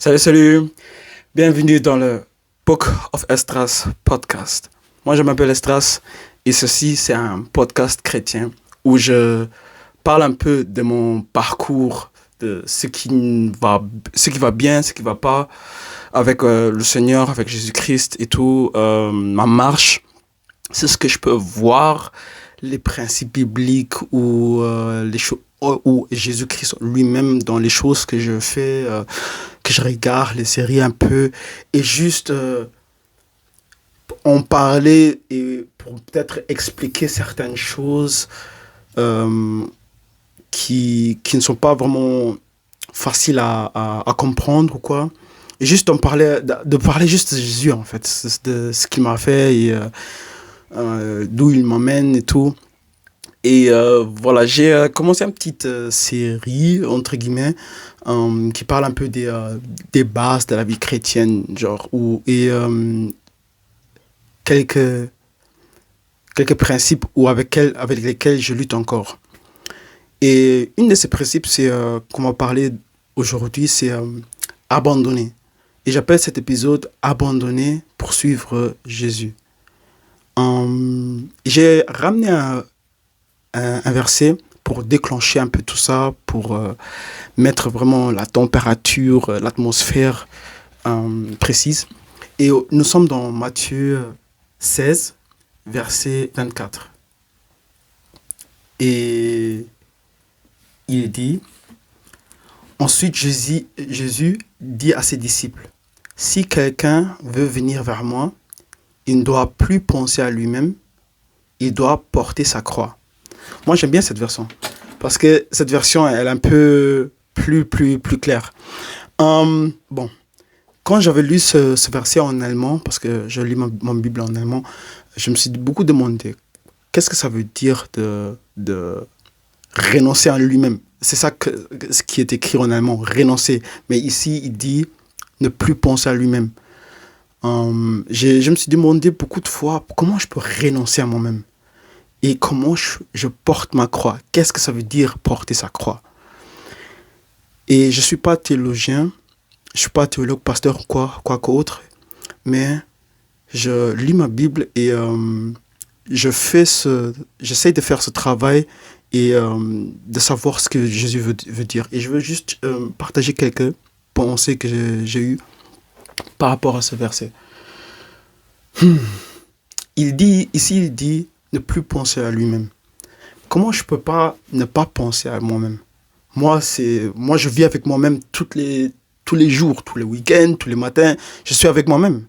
Salut, salut. Bienvenue dans le Book of Esdras podcast. Moi, je m'appelle Esdras et ceci, c'est un podcast chrétien où je parle un peu de mon parcours, de ce qui va bien, ce qui va pas avec le Seigneur, avec Jésus-Christ et tout, ma marche. C'est ce que je peux voir, les principes bibliques ou les choses ou Jésus-Christ lui-même dans les choses que je fais, que je regarde, les séries un peu, et juste en parler et pour peut-être expliquer certaines choses euh, qui ne sont pas vraiment faciles à comprendre ou quoi. Et juste en parler, de parler juste de Jésus en fait, de ce qu'il m'a fait et d'où il m'emmène et tout. Et voilà, j'ai commencé une petite série, entre guillemets, qui parle un peu des bases de la vie chrétienne, genre, et quelques, quelques principes avec lesquels je lutte encore. Et une de ces principes, c'est qu'on va parler aujourd'hui, c'est abandonner. Et j'appelle cet épisode Abandonner pour suivre Jésus. J'ai ramené un verset pour déclencher un peu tout ça, pour mettre vraiment la température, l'atmosphère précise. Et nous sommes dans Matthieu 16, verset 24. Et il dit, ensuite Jésus dit à ses disciples, si quelqu'un veut venir vers moi, il ne doit plus penser à lui-même, il doit porter sa croix. Moi, j'aime bien cette version. Parce que cette version, elle est un peu plus claire. Bon, quand j'avais lu ce verset en allemand, parce que je lis ma Bible en allemand, je me suis beaucoup demandé, qu'est-ce que ça veut dire de renoncer à lui-même? C'est ça ce qui est écrit en allemand, renoncer. Mais ici, il dit ne plus penser à lui-même. Je me suis demandé beaucoup de fois, comment je peux renoncer à moi-même? Et comment je porte ma croix? Qu'est-ce que ça veut dire porter sa croix? Et je ne suis pas théologien, je ne suis pas théologue, pasteur ou quoi qu'autre, mais je lis ma Bible et j'essaie de faire ce travail et de savoir ce que Jésus veut dire. Et je veux juste partager quelques pensées que j'ai eues par rapport à ce verset. Il dit, ne plus penser à lui-même. Comment je peux pas ne pas penser à moi-même? Moi, je vis avec moi-même tous les jours, tous les week-ends, tous les matins. Je suis avec moi-même.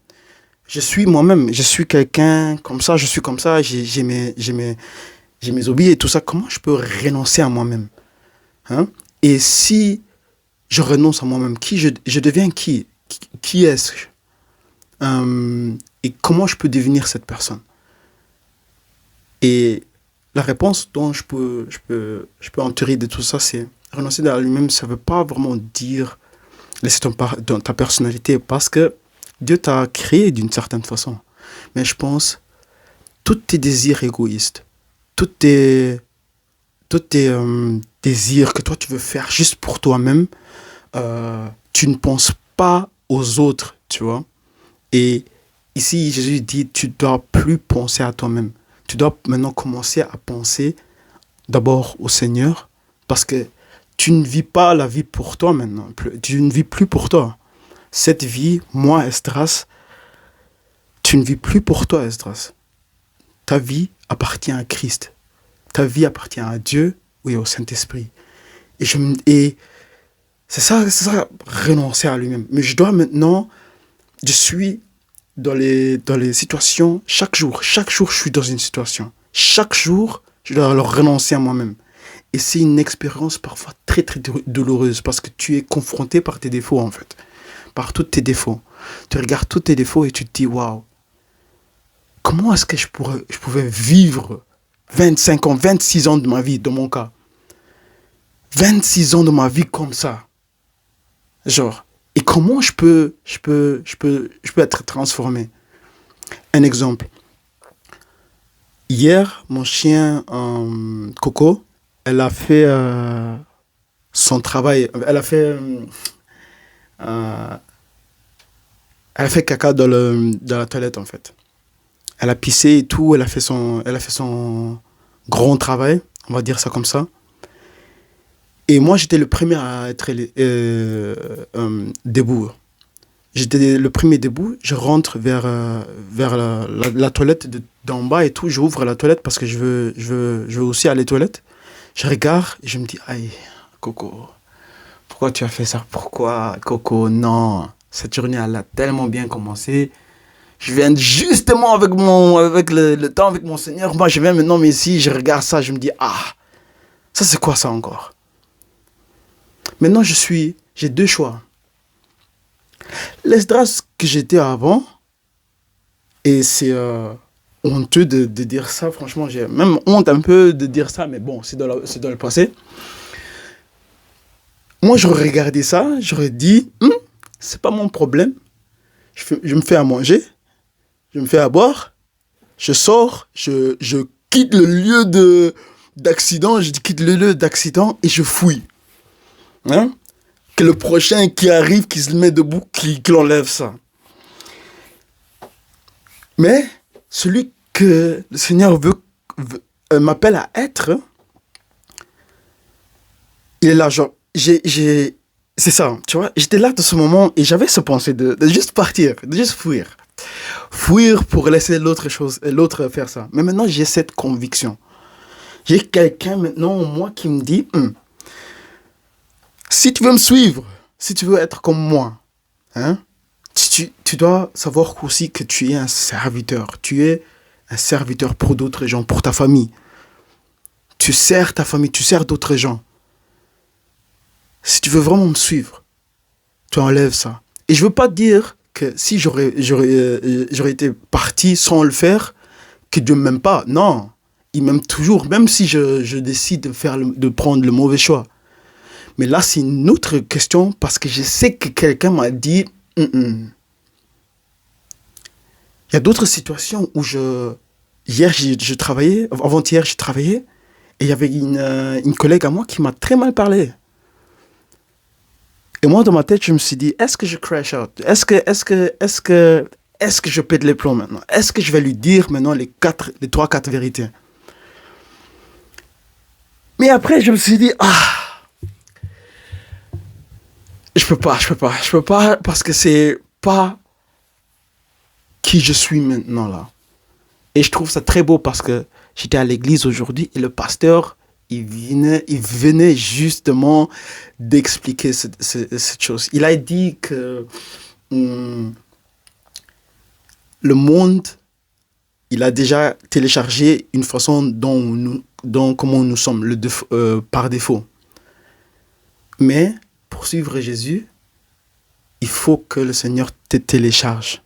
Je suis moi-même. Je suis quelqu'un comme ça, je suis comme ça, j'ai mes hobbies et tout ça. Comment je peux renoncer à moi-même? Hein? Et si je renonce à moi-même, je deviens qui? Qui est-ce? Et comment je peux devenir cette personne? Et la réponse dont je peux en tirer de tout ça, c'est renoncer à lui-même. Ça ne veut pas vraiment dire laisser ta personnalité parce que Dieu t'a créé d'une certaine façon. Mais je pense, tous tes désirs égoïstes, tous tes désirs que toi tu veux faire juste pour toi-même, tu ne penses pas aux autres, tu vois. Et ici, Jésus dit, tu ne dois plus penser à toi-même. Tu dois maintenant commencer à penser d'abord au Seigneur parce que tu ne vis pas la vie pour toi maintenant. Tu ne vis plus pour toi. Cette vie, moi, Esdras, tu ne vis plus pour toi, Esdras. Ta vie appartient à Christ. Ta vie appartient à Dieu et au Saint-Esprit. Et c'est ça, renoncer à lui-même. Mais je dois maintenant, je suis dans les situations, chaque jour, je suis dans une situation. Chaque jour, je dois alors renoncer à moi-même. Et c'est une expérience parfois très douloureuse parce que tu es confronté par tes défauts en fait. Par tous tes défauts. Tu regardes tous tes défauts et tu te dis, waouh, comment est-ce que je pouvais vivre 25 ans, 26 ans de ma vie, dans mon cas. 26 ans de ma vie comme ça. Genre, et comment je peux être transformé? Un exemple. Hier, mon chien Coco, elle a fait son travail. Elle a fait Euh, Elle a fait caca dans la toilette, en fait. Elle a pissé et tout, elle a fait son grand travail, on va dire ça comme ça. Et moi, j'étais le premier à être debout. J'étais le premier debout, je rentre vers la toilette d'en bas et tout, j'ouvre la toilette parce que je veux aussi aller aux toilettes. Je regarde et je me dis, aïe, Coco, pourquoi tu as fait ça? Pourquoi, Coco? Non, cette journée, elle a tellement bien commencé. Je viens justement avec le temps avec mon Seigneur. Moi, je viens maintenant, mais ici, je regarde ça, je me dis, ah, ça c'est quoi ça encore? Maintenant, j'ai deux choix. L'esdras que j'étais avant, et c'est honteux de dire ça, franchement, j'ai même honte un peu de dire ça, mais bon, c'est dans le passé. Moi, j'aurais regardé ça, j'aurais dit, c'est pas mon problème. Je me fais à manger, je me fais à boire, je sors, je quitte le lieu d'accident, je quitte le lieu d'accident et je fouille. Hein? Que le prochain qui arrive, qui se met debout, qui enlève ça. Mais celui que le Seigneur m'appelle à être, il est là, genre, c'est ça, tu vois, j'étais là de ce moment et j'avais ce pensée de juste partir, de juste fuir. Fuir pour laisser l'autre faire ça. Mais maintenant, j'ai cette conviction. J'ai quelqu'un maintenant, moi, qui me dit, si tu veux me suivre, si tu veux être comme moi, hein, tu dois savoir aussi que tu es un serviteur. Tu es un serviteur pour d'autres gens, pour ta famille. Tu sers ta famille, tu sers d'autres gens. Si tu veux vraiment me suivre, tu enlèves ça. Et je veux pas dire que si j'aurais été parti sans le faire, que Dieu ne m'aime pas. Non, il m'aime toujours, même si je décide de prendre le mauvais choix. Mais là, c'est une autre question parce que je sais que quelqu'un m'a dit, il y a d'autres situations où hier, je travaillais, avant-hier, je travaillais, et il y avait une collègue à moi qui m'a très mal parlé. Et moi, dans ma tête, je me suis dit, est-ce que je crash out? Est-ce que je pète les plombs maintenant? Est-ce que je vais lui dire maintenant les 3, 4 vérités? Mais après, je me suis dit, je peux pas parce que c'est pas qui je suis maintenant là. Et je trouve ça très beau parce que j'étais à l'église aujourd'hui et le pasteur, il venait justement d'expliquer cette chose. Il a dit que le monde, il a déjà téléchargé une façon dont comment nous sommes, par défaut. Mais pour suivre Jésus, il faut que le Seigneur te télécharge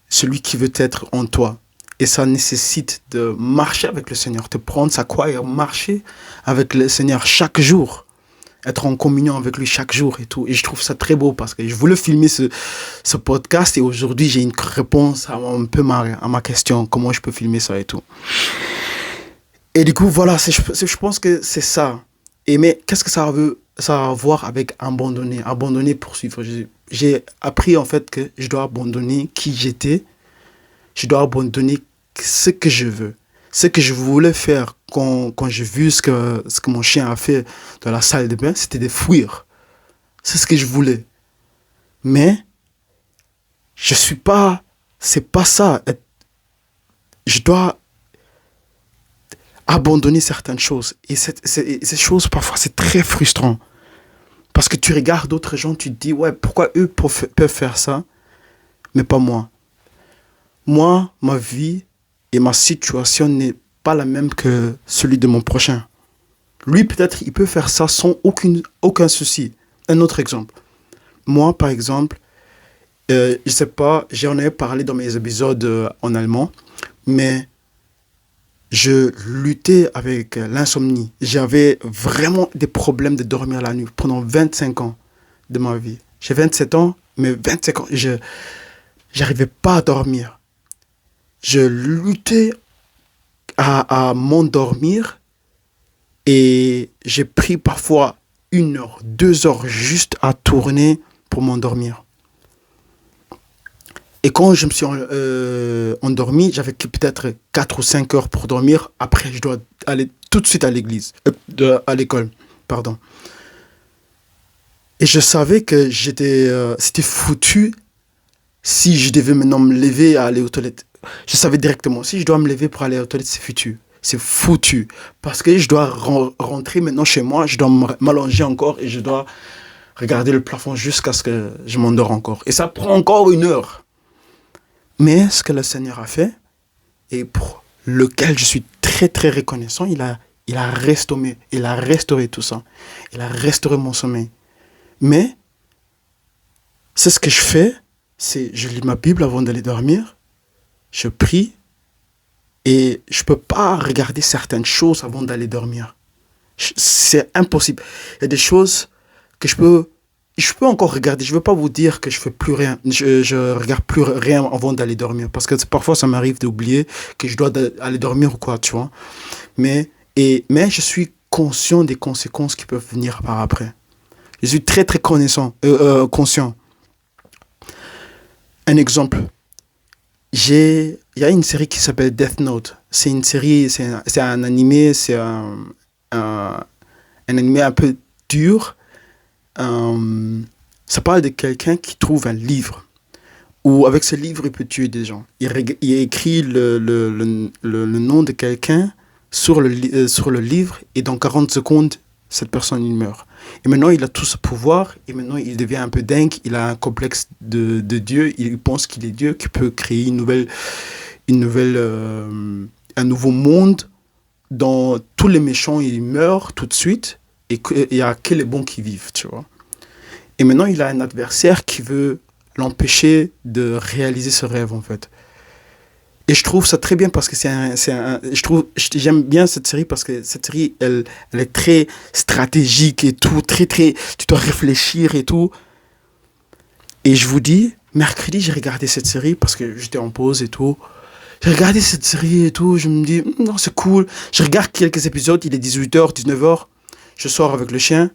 celui qui veut être en toi. Et ça nécessite de marcher avec le Seigneur, de prendre sa croix et marcher avec le Seigneur chaque jour. Être en communion avec lui chaque jour et tout. Et je trouve ça très beau parce que je voulais filmer ce podcast et aujourd'hui j'ai une réponse à ma question. Comment je peux filmer ça et tout. Et du coup, voilà, je pense que c'est ça. Et mais qu'est-ce que ça a à voir avec abandonner? Abandonner pour suivre Jésus. J'ai appris en fait que je dois abandonner qui j'étais. Je dois abandonner ce que je veux. Ce que je voulais faire quand j'ai vu ce que mon chien a fait dans la salle de bain, c'était de fuir. C'est ce que je voulais. Mais je suis pas... C'est pas ça. Je dois abandonner certaines choses. Et ces choses, parfois, c'est très frustrant. Parce que tu regardes d'autres gens, tu te dis, ouais, pourquoi eux peuvent faire ça, mais pas moi. Moi, ma vie et ma situation n'est pas la même que celui de mon prochain. Lui, peut-être, il peut faire ça sans aucun souci. Un autre exemple. Moi, par exemple, je sais pas, j'en ai parlé dans mes épisodes en allemand, mais je luttais avec l'insomnie. J'avais vraiment des problèmes de dormir la nuit pendant 25 ans de ma vie. J'ai 27 ans, mais 25 ans, je n'arrivais pas à dormir. Je luttais à m'endormir et j'ai pris parfois 1 heure, 2 heures juste à tourner pour m'endormir. Et quand je me suis endormi, j'avais peut-être 4 ou 5 heures pour dormir. Après, je dois aller tout de suite à l'église, à l'école, pardon. Et je savais que c'était foutu si je devais maintenant me lever à aller aux toilettes. Je savais directement, si je dois me lever pour aller aux toilettes, c'est foutu. C'est foutu. Parce que je dois rentrer maintenant chez moi, je dois m'allonger encore et je dois regarder le plafond jusqu'à ce que je m'endors encore. Et ça prend encore 1 heure. Mais ce que le Seigneur a fait, et pour lequel je suis très très reconnaissant, il a restauré tout ça. Il a restauré mon sommeil. Mais, c'est ce que je fais, c'est je lis ma Bible avant d'aller dormir, je prie, et je ne peux pas regarder certaines choses avant d'aller dormir. C'est impossible. Il y a des choses que je peux encore regarder. Je ne veux pas vous dire que je fais plus rien. Je regarde plus rien avant d'aller dormir. Parce que parfois, ça m'arrive d'oublier que je dois aller dormir ou quoi, tu vois. Mais je suis conscient des conséquences qui peuvent venir par après. Je suis très, très conscient. Un exemple. Il y a une série qui s'appelle Death Note. C'est une série, c'est un animé, c'est un animé un peu dur. Ça parle de quelqu'un qui trouve un livre où avec ce livre il peut tuer des gens. Il écrit le nom de quelqu'un sur le livre et dans 40 secondes cette personne il meurt. Et maintenant il a tout ce pouvoir et maintenant il devient un peu dingue. Il a un complexe de Dieu. Il pense qu'il est Dieu, qui peut créer un nouveau monde dont tous les méchants ils meurent tout de suite. Et il n'y a que les bons qui vivent, tu vois. Et maintenant, il a un adversaire qui veut l'empêcher de réaliser ce rêve, en fait. Et je trouve ça très bien parce que j'aime bien cette série parce que cette série, elle est très stratégique et tout, très, très, tu dois réfléchir et tout. Et je vous dis, mercredi, j'ai regardé cette série parce que j'étais en pause et tout. J'ai regardé cette série et tout, je me dis, non, c'est cool. Je regarde quelques épisodes, il est 18h, 19h. Je sors avec le chien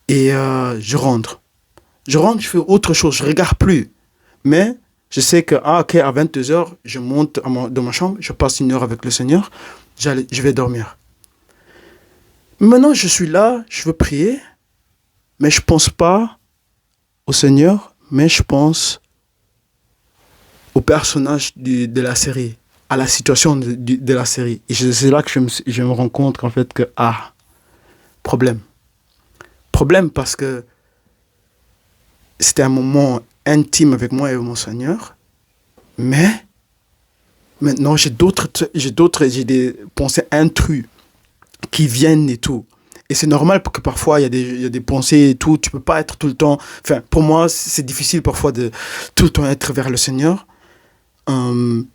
et je rentre. Je je fais autre chose, je ne regarde plus. Mais je sais que à 22h, je monte dans ma chambre, je passe 1 heure avec le Seigneur, je vais dormir. Maintenant, je suis là, je veux prier, mais je ne pense pas au Seigneur, mais je pense au personnage de la série, à la situation de la série. Et c'est là que je me rends compte qu'en fait, problème parce que c'était un moment intime avec moi et mon Seigneur, mais maintenant j'ai des pensées intrus qui viennent et tout. Et c'est normal parce que parfois il y a des pensées et tout, tu peux pas être tout le temps, enfin pour moi c'est difficile parfois de tout le temps être vers le Seigneur.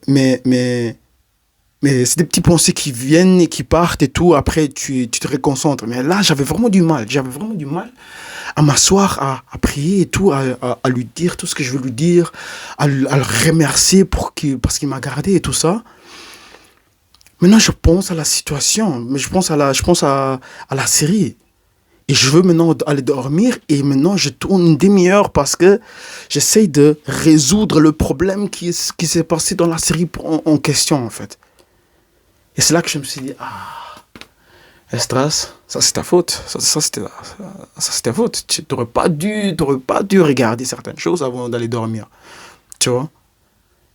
Mais c'est des petites pensées qui viennent et qui partent et tout. Après, tu te reconcentres. Mais là, j'avais vraiment du mal. À m'asseoir, à prier et tout, à lui dire tout ce que je veux lui dire, à le remercier parce qu'il m'a gardé et tout ça. Maintenant, je pense à la situation. Mais je pense à la série. Et je veux maintenant aller dormir. Et maintenant, je tourne une demi-heure parce que j'essaye de résoudre le problème qui s'est passé dans la série en question, en fait. Et c'est là que je me suis dit, Esdras, ça c'est ta faute. Ça c'est ta faute. Tu n'aurais pas dû regarder certaines choses avant d'aller dormir. Tu vois?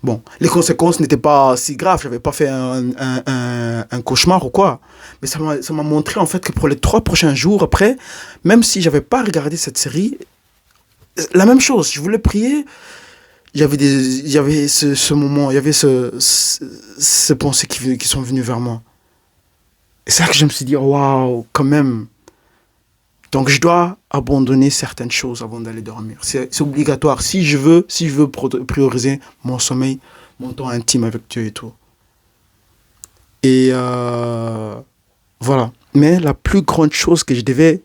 Bon, les conséquences n'étaient pas si graves. Je n'avais pas fait un cauchemar ou quoi. Mais ça m'a montré en fait que pour les 3 prochains jours après, même si je n'avais pas regardé cette série, la même chose. Je voulais prier. Il y avait ce moment, il y avait ces pensées qui sont venues vers moi. Et c'est là que je me suis dit, waouh, quand même. Donc je dois abandonner certaines choses avant d'aller dormir. C'est obligatoire. Si je veux prioriser mon sommeil, mon temps intime avec Dieu et tout. Et voilà. Mais la plus grande chose que je devais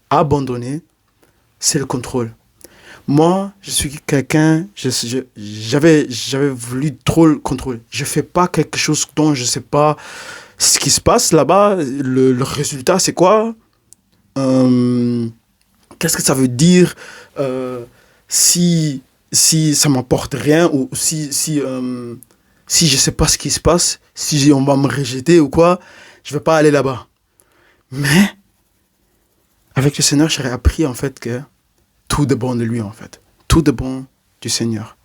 abandonner, c'est le contrôle. Moi, je suis quelqu'un, j'avais voulu trop le contrôler. Je ne fais pas quelque chose dont je ne sais pas ce qui se passe là-bas. Le résultat, c'est quoi? Qu'est-ce que ça veut dire si, si ça m'apporte rien ou si je sais pas ce qui se passe, si on va me rejeter ou quoi, je vais pas aller là-bas. Mais avec le Seigneur, j'ai appris en fait que tout dépend de lui en fait. Tout dépend du Seigneur.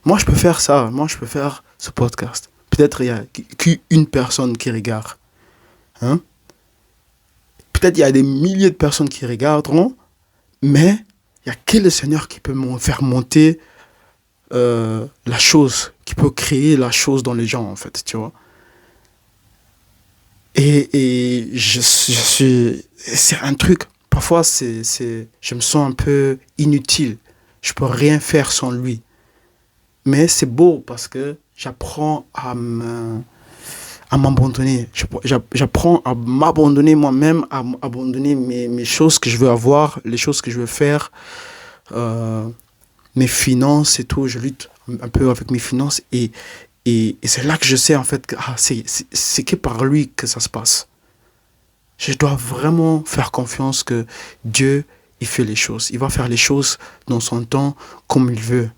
Moi, je peux faire ça. Moi, je peux faire ce podcast. Peut-être il y a qu'une personne qui regarde. Hein? Peut-être il y a des milliers de personnes qui regarderont, mais il n'y a que le Seigneur qui peut faire monter la chose, qui peut créer la chose dans les gens, en fait, tu vois. Et je suis... C'est un truc, parfois, je me sens un peu inutile. Je peux rien faire sans lui. Mais c'est beau parce que j'apprends à m'abandonner. J'apprends à m'abandonner moi-même, à abandonner mes choses que je veux avoir, les choses que je veux faire, mes finances et tout. Je lutte un peu avec mes finances et c'est là que je sais en fait que c'est que par lui que ça se passe. Je dois vraiment faire confiance que Dieu, il fait les choses. Il va faire les choses dans son temps comme il veut.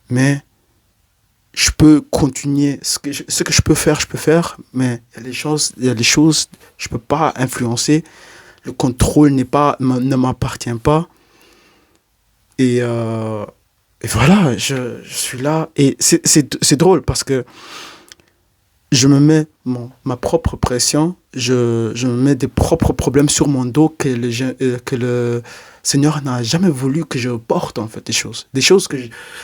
Mais je peux continuer, ce que je peux faire, mais il y a des choses, je peux pas influencer. Le contrôle ne m'appartient pas. Et voilà, je suis là. Et c'est drôle parce que je me mets ma propre pression, je me mets des propres problèmes sur mon dos que le Seigneur n'a jamais voulu que je porte, en fait, des choses. Des choses que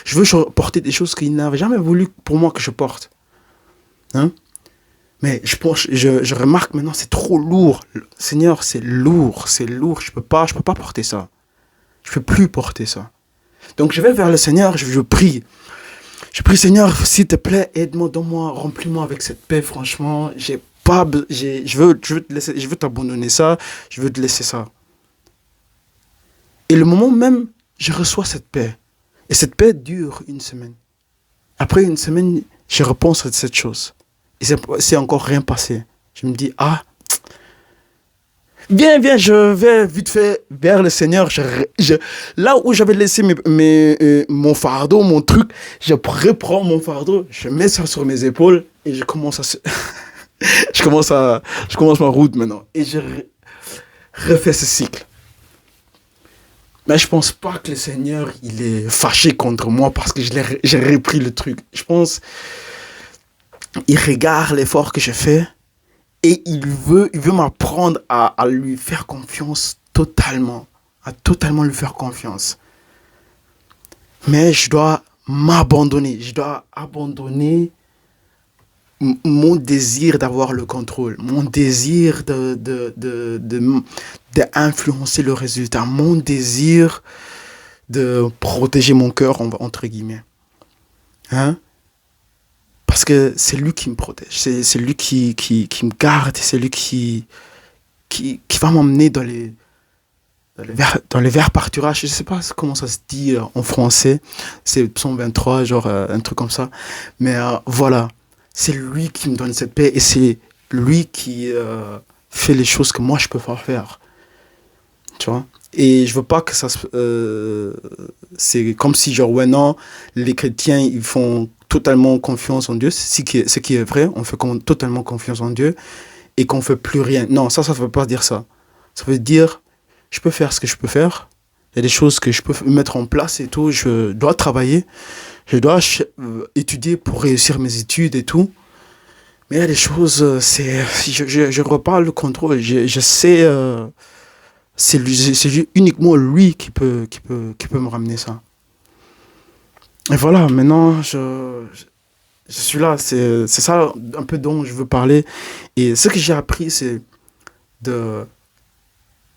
je veux porter, des choses qu'il n'a jamais voulu pour moi que je porte. Hein? Mais je remarque maintenant, c'est trop lourd. Seigneur, c'est lourd. Je peux pas porter ça. Je peux plus porter ça. Donc je vais vers le Seigneur, je prie. Je prie, Seigneur, s'il te plaît, aide-moi, donne-moi, remplis-moi avec cette paix, franchement. Je veux t'abandonner ça, je veux te laisser ça. Et le moment même, je reçois cette paix. Et cette paix dure une semaine. Après une semaine, je repense à cette chose. Et c'est encore rien passé. Je me dis, viens, je vais vite fait vers le Seigneur. Là où j'avais laissé mon fardeau, mon truc, je reprends mon fardeau, je mets ça sur mes épaules et je commence ma route maintenant. Et je refais ce cycle. Mais je pense pas que le Seigneur, il est fâché contre moi parce que j'ai repris le truc. Je pense, il regarde l'effort que je fais. Et il veut m'apprendre à lui faire confiance totalement. À totalement lui faire confiance. Mais je dois m'abandonner. Je dois abandonner mon désir d'avoir le contrôle. Mon désir d'influencer le résultat. Mon désir de protéger mon cœur, entre guillemets. Hein? Parce que c'est lui qui me protège, c'est lui qui me garde, c'est lui qui va m'emmener dans les verts pâturages. Je ne sais pas comment ça se dit en français, c'est psaume 23, genre un truc comme ça. Mais voilà, c'est lui qui me donne cette paix et c'est lui qui fait les choses que moi je peux pas faire. Tu vois? Et je veux pas que ça c'est comme si genre, ouais, non, les chrétiens, ils font totalement confiance en Dieu, ce qui est vrai, on fait totalement confiance en Dieu et qu'on fait plus rien. Non, ça veut pas dire ça. Ça veut dire, je peux faire ce que je peux faire, il y a des choses que je peux mettre en place et tout, je dois travailler, je dois étudier pour réussir mes études et tout, mais il y a des choses, je vois pas le contrôle, je sais, c'est uniquement lui qui peut me ramener ça. Et voilà, maintenant, je suis là. C'est ça un peu dont je veux parler. Et ce que j'ai appris, c'est de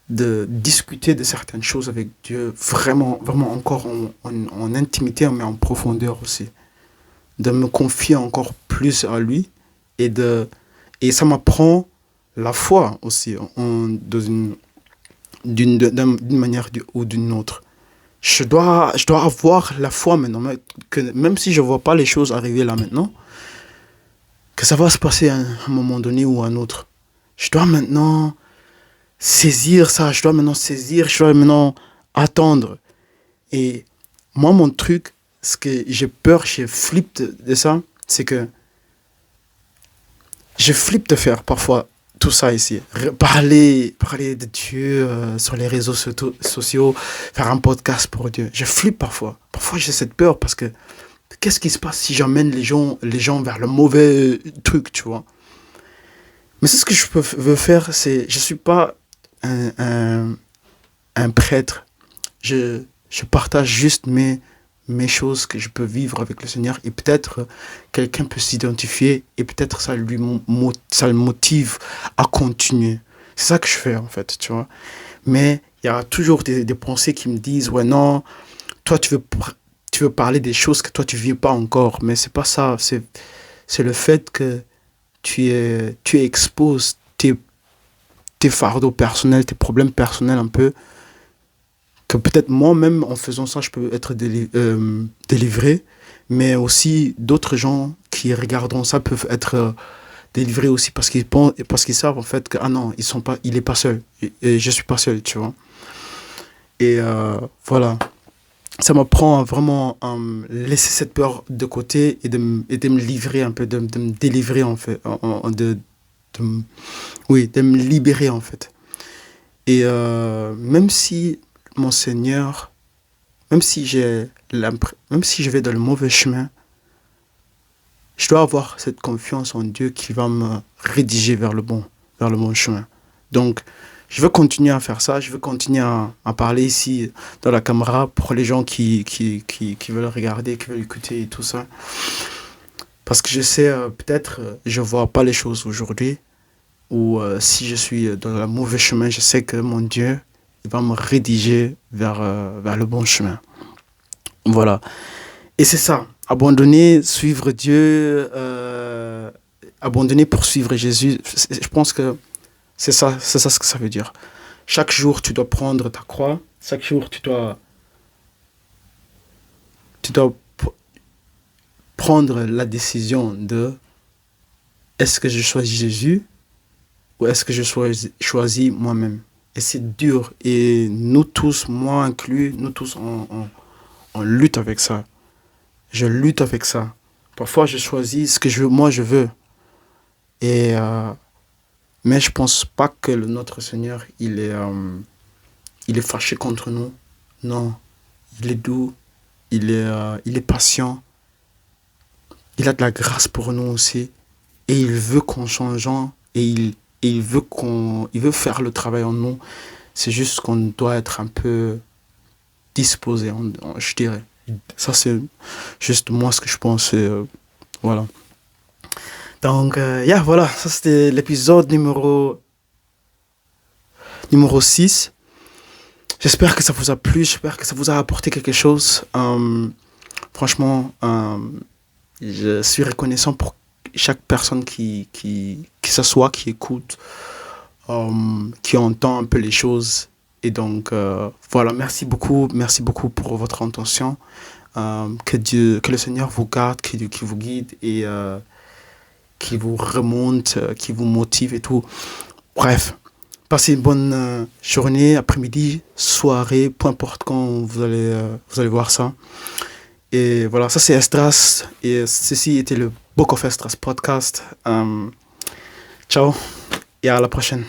discuter de certaines choses avec Dieu, vraiment, vraiment encore en intimité, mais en profondeur aussi. De me confier encore plus à lui. Et ça m'apprend la foi aussi, d'une manière ou d'une autre. Je dois avoir la foi maintenant, que même si je ne vois pas les choses arriver là maintenant, que ça va se passer à un moment donné ou à un autre. Je dois maintenant saisir ça, je dois maintenant saisir, je dois maintenant attendre. Et moi, mon truc, ce que j'ai peur, j'ai flippe de ça, c'est que je flippe de faire parfois tout ça ici. Parler de Dieu sur les réseaux sociaux, faire un podcast pour Dieu. Je flippe parfois. Parfois, j'ai cette peur parce que qu'est-ce qui se passe si j'emmène les gens vers le mauvais truc, tu vois. Mais c'est ce que veux faire, c'est, je suis pas un, un, un prêtre. Je partage juste mes choses que je peux vivre avec le Seigneur et peut-être quelqu'un peut s'identifier et peut-être ça le motive à continuer. C'est ça que je fais en fait, tu vois. Mais il y a toujours des pensées qui me disent, ouais non, toi tu veux parler des choses que toi tu vis pas encore, mais c'est pas ça, c'est le fait que tu exposes tes fardeaux personnels, tes problèmes personnels un peu, que peut-être moi-même, en faisant ça, je peux être délivré, mais aussi d'autres gens qui regarderont ça peuvent être délivrés aussi parce qu'ils savent en fait que, ah non, il est pas seul, et je suis pas seul, tu vois. Et voilà, ça m'apprend à vraiment laisser cette peur de côté et de me livrer un peu, de me délivrer en fait, de me- oui, de me libérer en fait. Et même si mon Seigneur, même si je vais dans le mauvais chemin, je dois avoir cette confiance en Dieu qui va me rédiger vers le bon chemin. Donc, je veux continuer à faire ça, je veux continuer à parler ici dans la caméra pour les gens qui veulent regarder, qui veulent écouter et tout ça. Parce que je sais, peut-être, je vois pas les choses aujourd'hui, ou si je suis dans le mauvais chemin, je sais que mon Dieu, il va me rédiger vers le bon chemin. Voilà. Et c'est ça. Abandonner, suivre Dieu, abandonner pour suivre Jésus. Je pense que c'est ça ce que ça veut dire. Chaque jour, tu dois prendre ta croix. Chaque jour, tu dois prendre la décision de est-ce que je choisis Jésus ou est-ce que je choisis moi-même. Et c'est dur. Et nous tous, moi inclus, nous tous, on lutte avec ça. Je lutte avec ça. Parfois, je choisis ce que moi je veux. Et, mais je pense pas que notre Seigneur, il est fâché contre nous. Non, il est doux, il est patient. Il a de la grâce pour nous aussi. Et il veut qu'on change et il veut faire le travail en nous. C'est juste qu'on doit être un peu disposé, je dirais. Ça, c'est juste moi ce que je pense. Voilà. Donc, voilà, ça c'était l'épisode numéro 6. J'espère que ça vous a plu, j'espère que ça vous a apporté quelque chose. Franchement, je suis reconnaissant pour chaque personne qui s'assoit, qui écoute, qui entend un peu les choses. Et donc, voilà, merci beaucoup pour votre attention. Que le Seigneur vous garde, qui vous guide et qui vous remonte, qui vous motive et tout. Bref, passez une bonne journée, après-midi, soirée, peu importe quand vous allez voir ça. Et voilà, ça c'est Esdras. Et ceci était le Book of Esdras podcast. Ciao et à la prochaine.